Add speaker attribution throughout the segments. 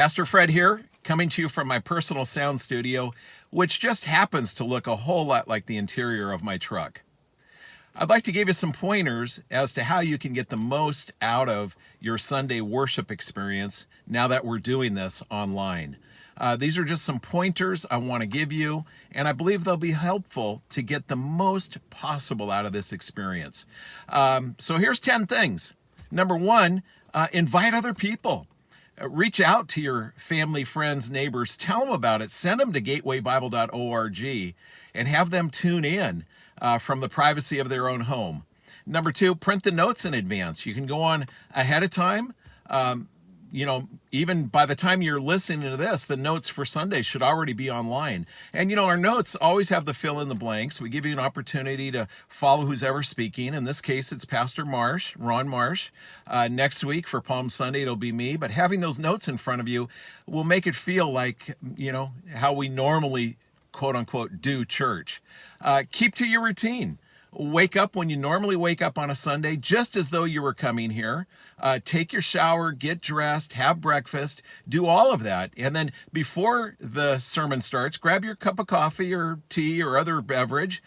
Speaker 1: Pastor Fred here, coming to you from my personal sound studio, which just happens to look a whole lot like the interior of my truck. I'd like to give you some pointers as to how you can get the most out of your Sunday worship experience now that we're doing this online. These are just some pointers I want to give you, and I believe they'll be helpful to get the most possible out of this experience. So here's 10 things. Number one, invite other people. Reach out to your family, friends, neighbors, tell them about it, send them to gatewaybible.org and have them tune in from the privacy of their own home. Number two, print the notes in advance. You can go on ahead of time. Even by the time you're listening to this, the notes for Sunday should already be online. And, our notes always have the fill in the blanks. We give you an opportunity to follow who's ever speaking. In this case, it's Pastor Marsh, Ron Marsh. Next week for Palm Sunday, it'll be me. But having those notes in front of you will make it feel like, how we normally, quote unquote, do church. Keep to your routine. Wake up when you normally wake up on a Sunday, just as though you were coming here. Take your shower, get dressed, have breakfast, do all of that. And then before the sermon starts, grab your cup of coffee or tea or other beverage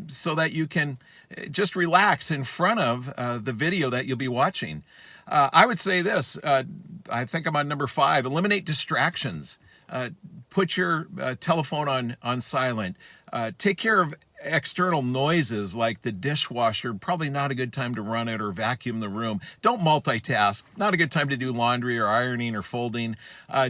Speaker 1: so that you can just relax in front of the video that you'll be watching. I would say this, I think I'm on number 5, eliminate distractions. Put your telephone on silent. Take care of external noises like the dishwasher. Probably not a good time to run it or vacuum the room. Don't multitask. Not a good time to do laundry or ironing or folding.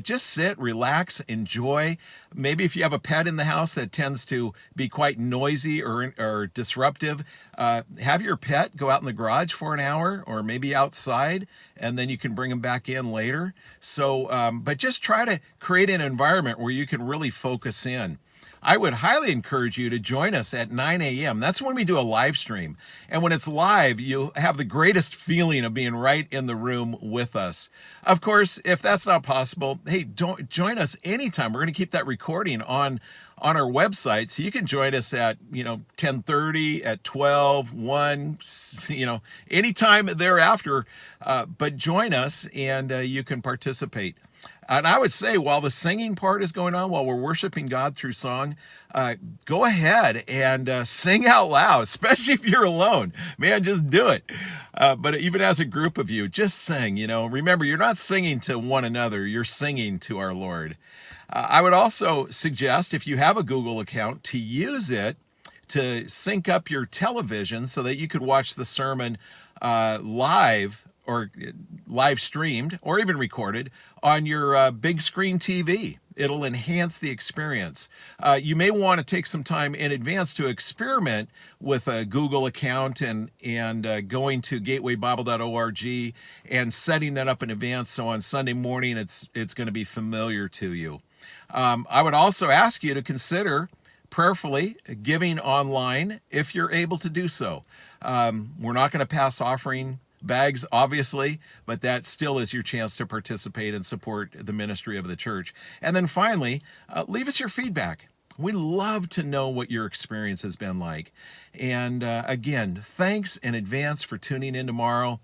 Speaker 1: Just sit, relax, enjoy. Maybe if you have a pet in the house that tends to be quite noisy or disruptive, have your pet go out in the garage for an hour or maybe outside, and then you can bring them back in later. But just try to create an environment where you can really focus in. I would highly encourage you to join us at 9 a.m. That's when we do a live stream. And when it's live, you'll have the greatest feeling of being right in the room with us. Of course, if that's not possible, hey, don't join us anytime. We're going to keep that recording on our website, so you can join us at 10:30, at 12, 1, anytime thereafter. But join us and you can participate. And I would say while the singing part is going on, while we're worshiping God through song, go ahead and sing out loud, especially if you're alone. Man, just do it. But even as a group of you, just sing. Remember, you're not singing to one another. You're singing to our Lord. I would also suggest, if you have a Google account, to use it to sync up your television so that you could watch the sermon live or live streamed or even recorded on your big screen TV. It'll enhance the experience. You may want to take some time in advance to experiment with a Google account and going to gatewaybible.org and setting that up in advance so on Sunday morning it's going to be familiar to you. I would also ask you to consider prayerfully giving online if you're able to do so. We're not going to pass offering bags, obviously, but that still is your chance to participate and support the ministry of the church. And then finally, leave us your feedback. We love to know what your experience has been like. And again, thanks in advance for tuning in tomorrow.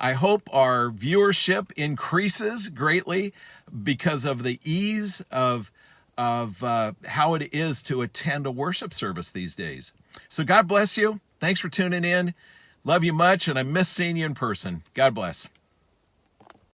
Speaker 1: I hope our viewership increases greatly because of the ease of how it is to attend a worship service these days. So God bless you. Thanks for tuning in. Love you much, and I miss seeing you in person. God bless.